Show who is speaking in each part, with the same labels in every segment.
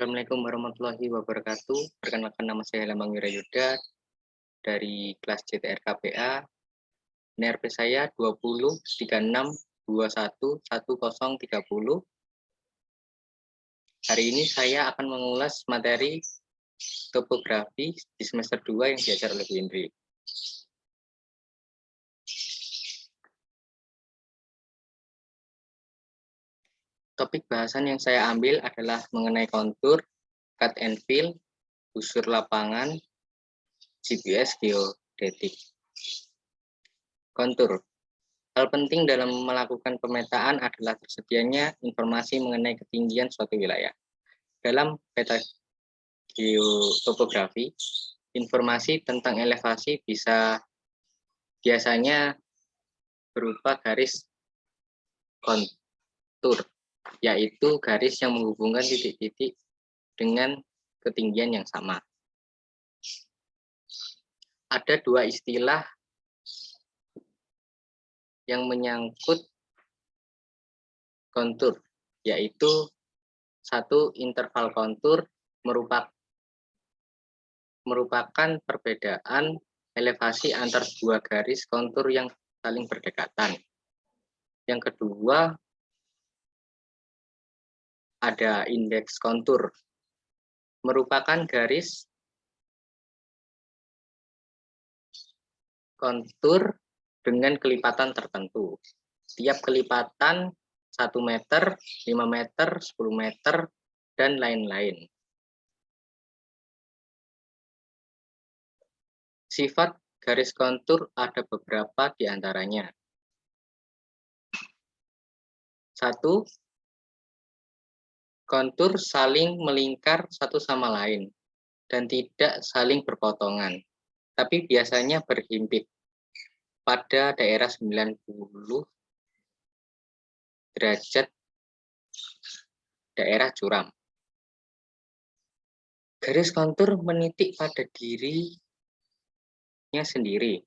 Speaker 1: Assalamualaikum warahmatullahi wabarakatuh. Perkenalkan, nama saya Lambang Wirayuda dari kelas CTR KPA. NRP saya 2036211030. Hari ini saya akan mengulas materi topografi di semester 2 yang diajar oleh Bu Indri. Topik bahasan yang saya ambil adalah mengenai kontur, cut and fill, busur lapangan, GPS geodetik. Kontur. Hal penting dalam melakukan pemetaan adalah tersedianya informasi mengenai ketinggian suatu wilayah. Dalam peta geotopografi, informasi tentang elevasi biasanya berupa garis kontur, yaitu garis yang menghubungkan titik-titik dengan ketinggian yang sama. Ada dua istilah yang menyangkut kontur, yaitu satu, interval kontur merupakan perbedaan elevasi antar dua garis kontur yang saling berdekatan. Yang kedua, ada indeks kontur, merupakan garis kontur dengan kelipatan tertentu. Tiap kelipatan 1 meter, 5 meter, 10 meter, dan lain-lain. Sifat garis kontur ada beberapa di antaranya. 1. Kontur saling melingkar satu sama lain dan tidak saling berpotongan, tapi biasanya berhimpit pada daerah 90 derajat daerah curam. Garis kontur menitik pada dirinya sendiri.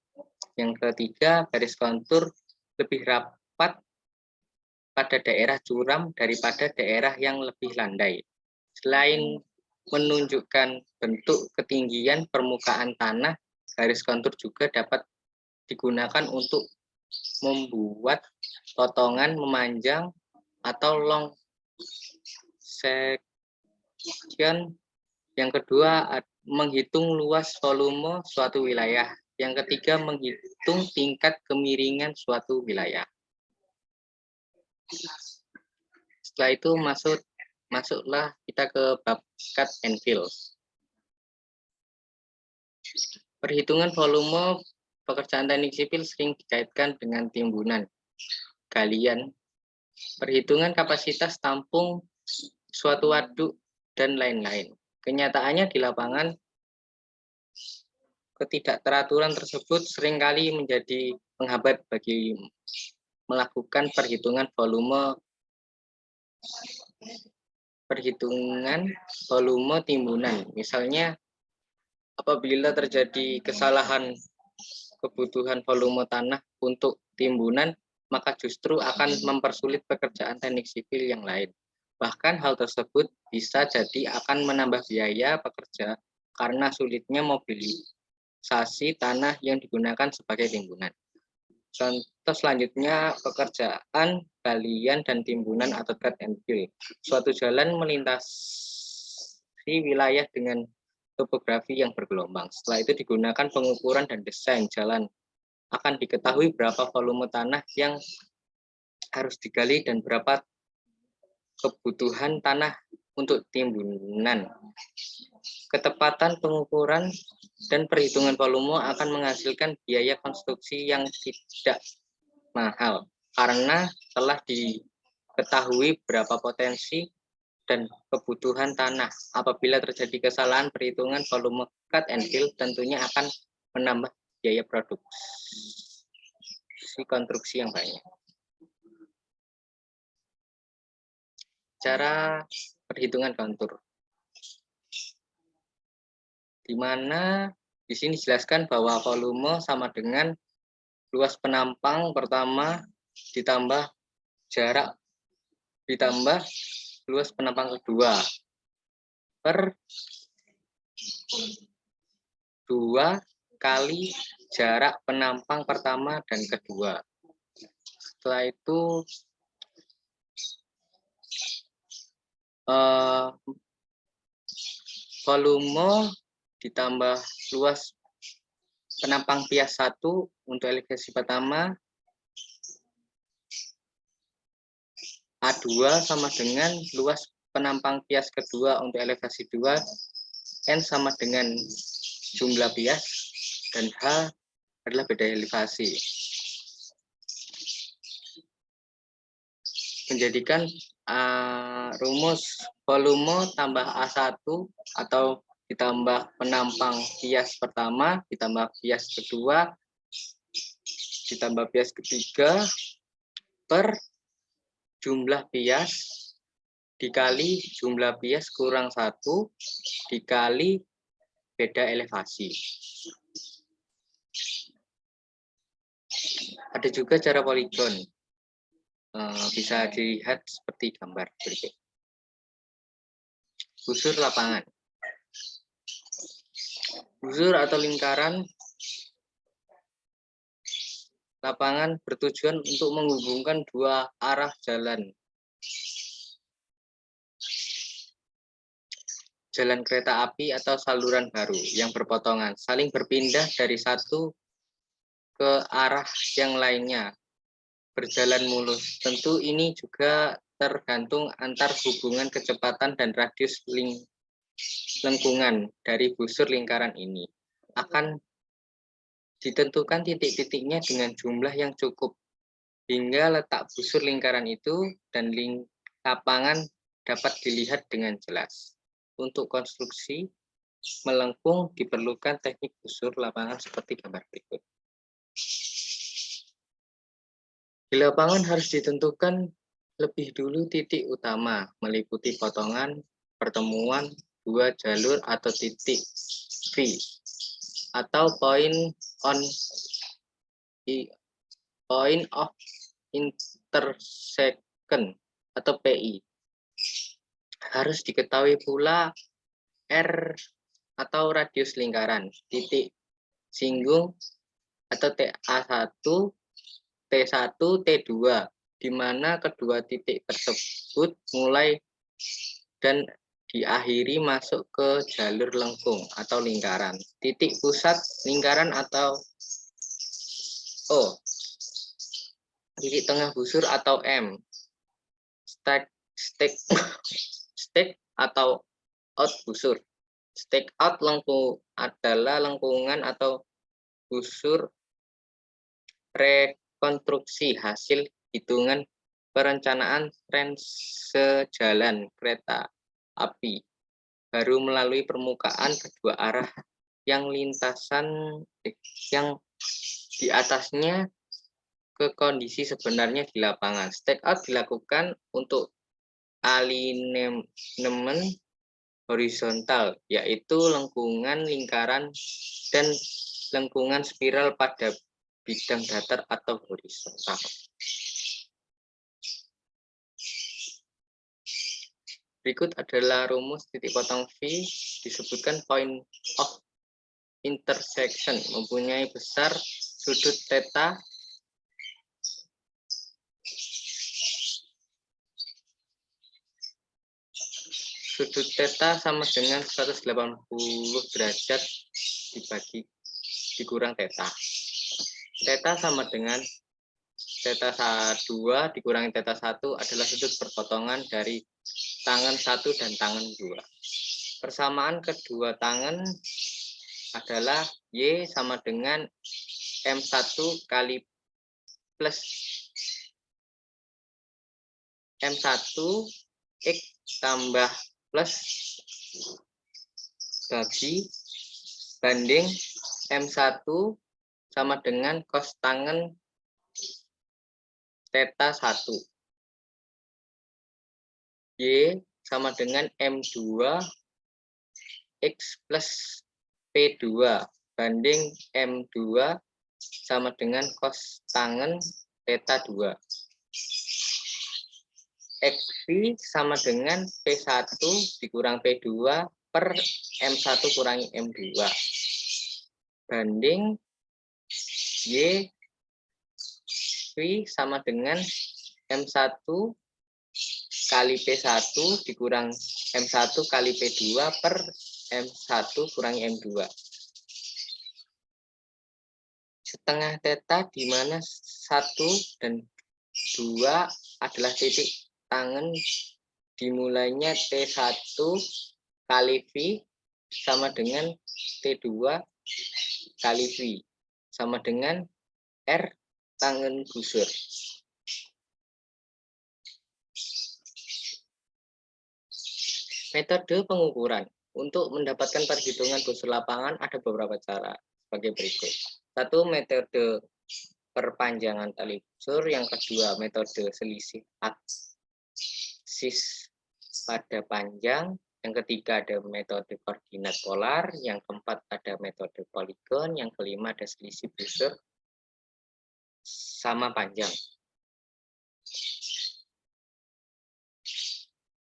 Speaker 1: Yang ketiga, garis kontur lebih rapat pada daerah curam daripada daerah yang lebih landai. Selain menunjukkan bentuk ketinggian permukaan tanah, garis kontur juga dapat digunakan untuk membuat potongan memanjang atau long section. Yang kedua, menghitung luas volume suatu wilayah. Yang ketiga, menghitung tingkat kemiringan suatu wilayah. Setelah itu masuklah kita ke bab cut and fill. Perhitungan volume pekerjaan teknik sipil sering dikaitkan dengan timbunan, galian, perhitungan kapasitas tampung suatu waduk, dan lain-lain. Kenyataannya di lapangan, ketidakteraturan tersebut seringkali menjadi penghambat bagi melakukan perhitungan volume timbunan. Misalnya, apabila terjadi kesalahan kebutuhan volume tanah untuk timbunan, maka justru akan mempersulit pekerjaan teknik sipil yang lain. Bahkan hal tersebut bisa jadi akan menambah biaya pekerja karena sulitnya mobilisasi tanah yang digunakan sebagai timbunan. Contoh selanjutnya, pekerjaan galian dan timbunan atau cut and fill. Suatu jalan melintasi wilayah dengan topografi yang bergelombang. Setelah itu digunakan pengukuran dan desain jalan. Akan diketahui berapa volume tanah yang harus digali dan berapa kebutuhan tanah untuk timbunan. Ketepatan pengukuran dan perhitungan volume akan menghasilkan biaya konstruksi yang tidak mahal karena telah diketahui berapa potensi dan kebutuhan tanah. Apabila terjadi kesalahan perhitungan volume cut and fill, tentunya akan menambah biaya produksi konstruksi yang banyak. Cara perhitungan kontur, di mana di sini dijelaskan bahwa volume sama dengan luas penampang pertama ditambah jarak ditambah luas penampang kedua. per 2 kali jarak penampang pertama dan kedua. Setelah itu volume ditambah luas penampang pias 1 untuk elevasi pertama, A2 sama dengan luas penampang pias kedua untuk elevasi 2, N sama dengan jumlah pias, dan H adalah beda elevasi. Menjadikan rumus volume tambah A1 atau ditambah penampang pias pertama, ditambah pias kedua, ditambah pias ketiga, per jumlah pias dikali jumlah pias kurang 1 dikali beda elevasi. Ada juga cara poligon. Bisa dilihat seperti gambar berikut. Busur lapangan. Busur atau lingkaran lapangan bertujuan untuk menghubungkan dua arah jalan kereta api atau saluran baru yang berpotongan, saling berpindah dari satu ke arah yang lainnya, berjalan mulus. Tentu ini juga tergantung antar hubungan kecepatan dan radius lengkungan dari busur lingkaran ini. Akan ditentukan titik-titiknya dengan jumlah yang cukup, hingga letak busur lingkaran itu dan lapangan dapat dilihat dengan jelas. Untuk konstruksi melengkung diperlukan teknik busur lapangan seperti gambar berikut. Di lapangan harus ditentukan lebih dulu titik utama, meliputi potongan, pertemuan, dua jalur atau titik V, atau point of intersection atau PI. Harus diketahui pula R atau radius lingkaran, titik singgung atau TA1, T1, T2, di mana kedua titik tersebut mulai dan diakhiri masuk ke jalur lengkung atau lingkaran. Titik pusat lingkaran atau O. Titik tengah busur atau M. Stake atau out busur. Stake out adalah lengkungan atau busur rekonstruksi hasil hitungan perencanaan tren sejalan kereta api baru melalui permukaan kedua arah yang lintasan yang di atasnya ke kondisi sebenarnya di lapangan. Stake out dilakukan untuk alinemen horizontal, yaitu lengkungan lingkaran dan lengkungan spiral pada bidang datar atau horizontal. Berikut adalah rumus titik potong V, disebutkan point of intersection, mempunyai besar sudut theta sama dengan 180 derajat dikurang theta. Theta sama dengan theta 2 dikurangi theta 1 adalah sudut perpotongan dari tangan 1 dan tangan 2. Persamaan kedua tangan adalah Y sama dengan M1 kali plus M1 X tambah plus bagi banding M1 sama dengan cos tangan theta 1. Y sama dengan M2 X plus P2 banding M2 sama dengan cos tangan theta 2. XV sama dengan P1 dikurang P2 per M1 kurangi M2 banding Y V sama dengan M1 kali P1 dikurang M1 kali P2 per M1 kurangi M2. Setengah theta di mana 1 dan 2 adalah titik tangen dimulainya T1 kali V sama dengan T2 kali V sama dengan R tangen gusur. Metode pengukuran. Untuk mendapatkan perhitungan busur lapangan ada beberapa cara sebagai berikut. Satu, metode perpanjangan tali busur. Yang kedua, metode selisih aksis pada panjang. Yang ketiga ada metode koordinat polar. Yang keempat ada metode poligon. Yang kelima ada selisih busur sama panjang.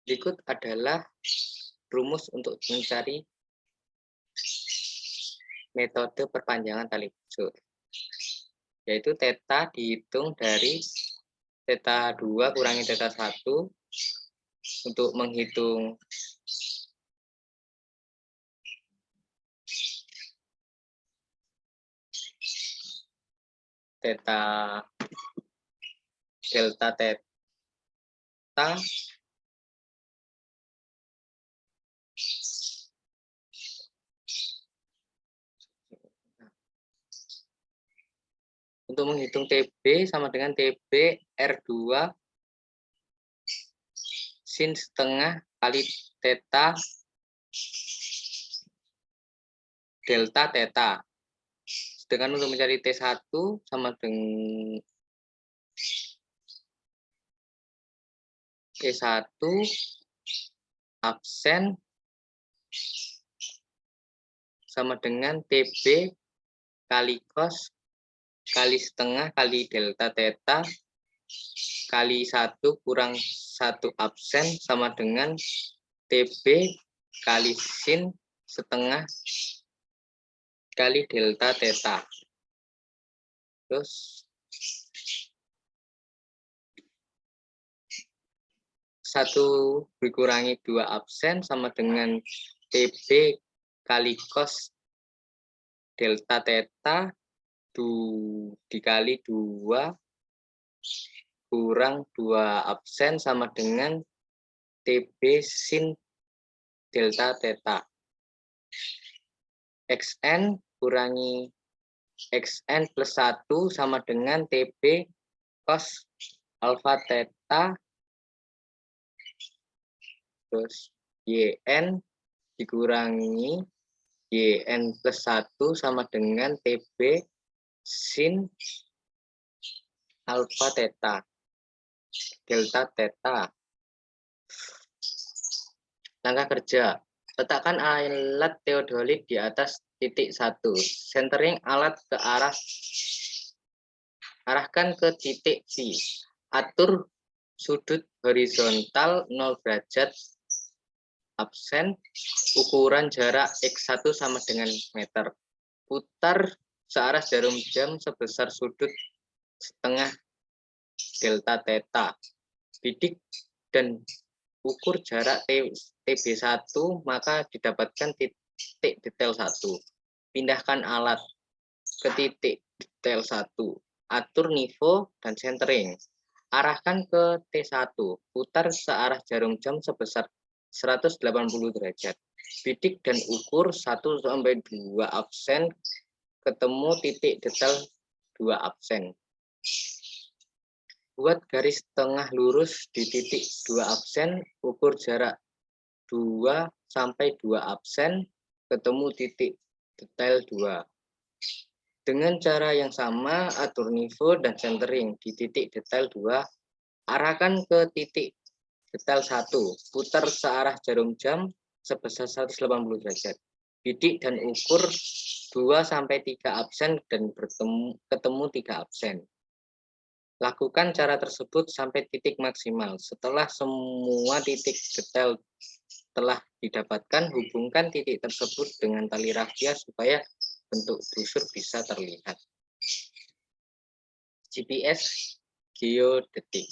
Speaker 1: Berikut adalah rumus untuk mencari metode perpanjangan tali busur, yaitu theta dihitung dari theta 2 kurangi theta 1 untuk menghitung theta delta theta untuk menghitung TB sama dengan TB R2 sin setengah kali theta delta theta. Sedangkan untuk mencari T1 sama dengan T1 absen sama dengan TB kali cos kali setengah kali delta theta kali 1 kurang 1 absen sama dengan TB kali sin setengah kali delta theta. Terus 1 dikurangi 2 absen sama dengan TB kali cos delta theta dikali 2 kurang 2 absen sama dengan TB sin delta theta. XN kurangi XN plus 1 sama dengan TB cos alpha theta, terus YN dikurangi YN plus 1 sama dengan TB sin alpha theta delta theta. Langkah kerja. Letakkan alat teodolit di atas titik 1. Centering alat ke arahkan ke titik B. Atur sudut horizontal 0 derajat absen. Ukuran jarak X1 sama dengan meter. Putar searah jarum jam sebesar sudut setengah delta theta. Bidik dan ukur jarak TB1 maka didapatkan titik detail 1. Pindahkan alat ke titik detail 1. Atur nivo dan centering. Arahkan ke T1. Putar searah jarum jam sebesar 180 derajat. Bidik dan ukur 1-2 absen ketemu titik detail 2 absen. Buat garis tengah lurus di titik 2 absen, ukur jarak 2-2 absen, ketemu titik detail 2. Dengan cara yang sama, atur nivo dan centering di titik detail 2, arahkan ke titik detail 1, putar searah jarum jam sebesar 180 derajat. Bidik dan ukur 2-3 absen dan ketemu 3 absen. Lakukan cara tersebut sampai titik maksimal. Setelah semua titik detail telah didapatkan, hubungkan titik tersebut dengan tali rafia supaya bentuk busur bisa terlihat. GPS geodetik.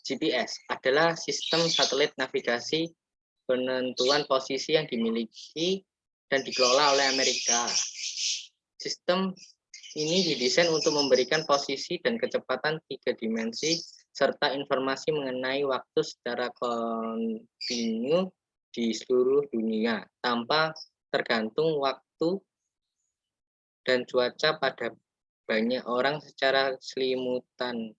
Speaker 1: GPS adalah sistem satelit navigasi penentuan posisi yang dimiliki dan dikelola oleh Amerika. Sistem ini didesain untuk memberikan posisi dan kecepatan 3 dimensi serta informasi mengenai waktu secara kontinu di seluruh dunia tanpa tergantung waktu dan cuaca pada banyak orang secara selimutan.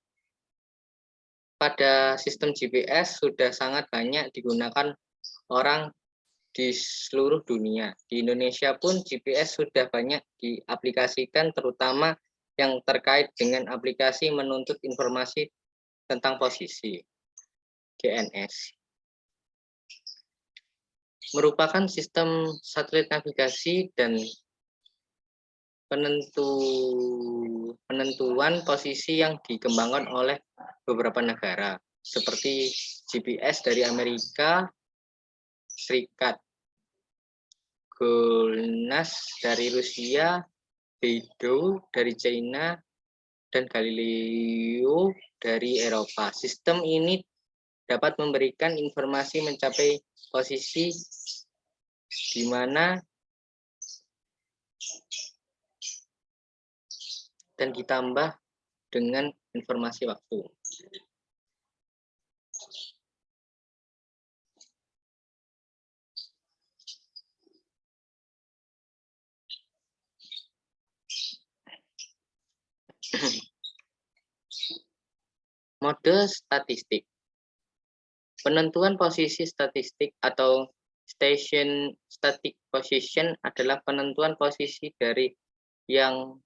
Speaker 1: Pada sistem GPS sudah sangat banyak digunakan orang di seluruh dunia. Di Indonesia pun GPS sudah banyak diaplikasikan, terutama yang terkait dengan aplikasi menuntut informasi tentang posisi. GNS merupakan sistem satelit navigasi dan penentuan posisi yang dikembangkan oleh beberapa negara, seperti GPS dari Amerika Serikat, GLONASS dari Rusia, Beidou dari China, dan Galileo dari Eropa. Sistem ini dapat memberikan informasi mencapai posisi di mana dan ditambah dengan informasi waktu. Mode statistik. Penentuan posisi statistik atau static position adalah penentuan posisi dari yang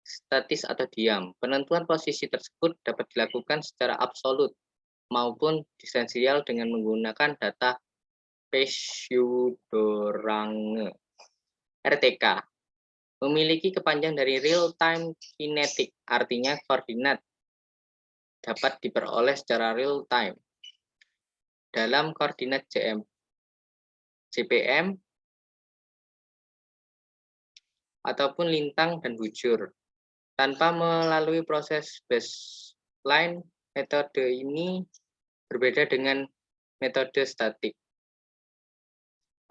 Speaker 1: statis atau diam. Penentuan posisi tersebut dapat dilakukan secara absolut maupun diferensial dengan menggunakan data pseudorange. RTK memiliki kepanjangan dari real time kinetic, artinya koordinat dapat diperoleh secara real time dalam koordinat JPM ataupun lintang dan bujur. Tanpa melalui proses baseline, metode ini berbeda dengan metode statik.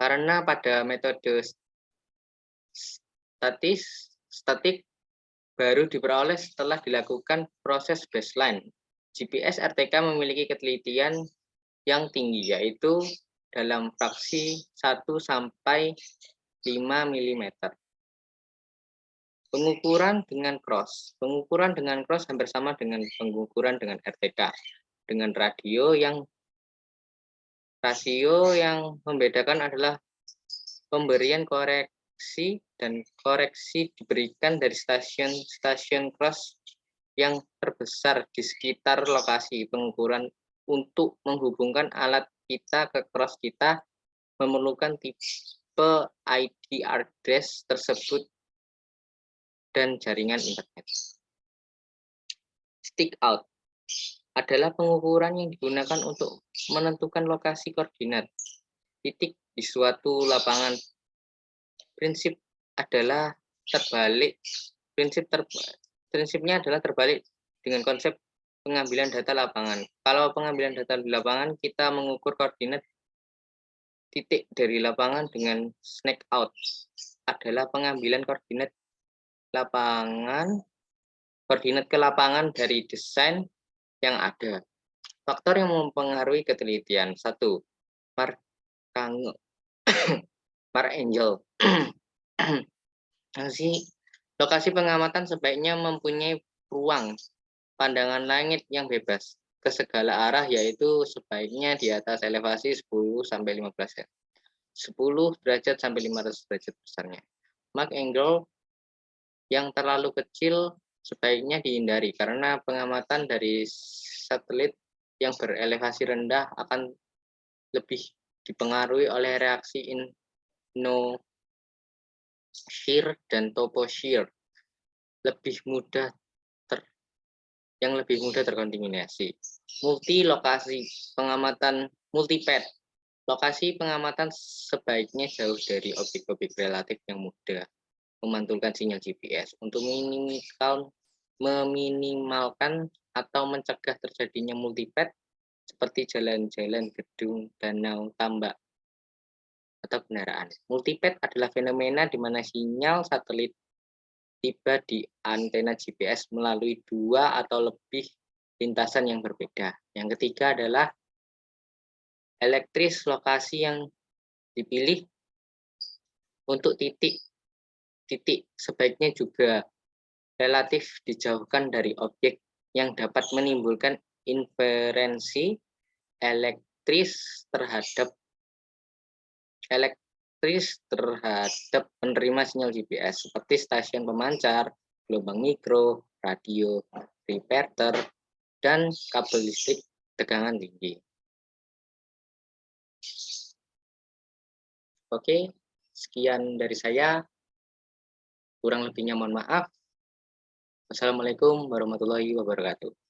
Speaker 1: Karena pada metode statik baru diperoleh setelah dilakukan proses baseline. GPS RTK memiliki ketelitian yang tinggi, yaitu dalam fraksi 1 sampai 5 mm. Pengukuran dengan cross. Pengukuran dengan cross hampir sama dengan pengukuran dengan RTK. Dengan rasio yang membedakan adalah pemberian koreksi dan koreksi diberikan dari stasiun cross yang terbesar di sekitar lokasi pengukuran. Untuk menghubungkan alat kita ke cross kita memerlukan tipe ID address tersebut dan jaringan internet. Stick out adalah pengukuran yang digunakan untuk menentukan lokasi koordinat titik di suatu lapangan. Prinsipnya adalah terbalik dengan konsep pengambilan data lapangan. Kalau pengambilan data di lapangan, kita mengukur koordinat titik dari lapangan. Dengan snake out adalah pengambilan koordinat ke lapangan dari desain yang ada. Faktor yang mempengaruhi ketelitian. 1. Marangale. Lokasi pengamatan sebaiknya mempunyai ruang pandangan langit yang bebas ke segala arah, yaitu sebaiknya di atas elevasi 10 sampai 15 10 derajat sampai 500 derajat besarnya. Marangale yang terlalu kecil sebaiknya dihindari karena pengamatan dari satelit yang berelevasi rendah akan lebih dipengaruhi oleh reaksi ino-shear dan topo-shear yang lebih mudah terkontaminasi. Multi-lokasi pengamatan multipad. Lokasi pengamatan sebaiknya jauh dari objek-objek relatif yang mudah memantulkan sinyal GPS untuk meminimalkan atau mencegah terjadinya multipad seperti jalan-jalan, gedung, danau, tambak, atau kendaraan. Multipad adalah fenomena di mana sinyal satelit tiba di antena GPS melalui dua atau lebih lintasan yang berbeda. Yang ketiga adalah elektris, lokasi yang dipilih untuk titik sebaiknya juga relatif dijauhkan dari objek yang dapat menimbulkan inferensi elektris terhadap penerima sinyal GPS seperti stasiun pemancar, gelombang mikro, radio, repeater, dan kabel listrik tegangan tinggi. Oke, sekian dari saya. Kurang lebihnya mohon maaf. Wassalamualaikum warahmatullahi wabarakatuh.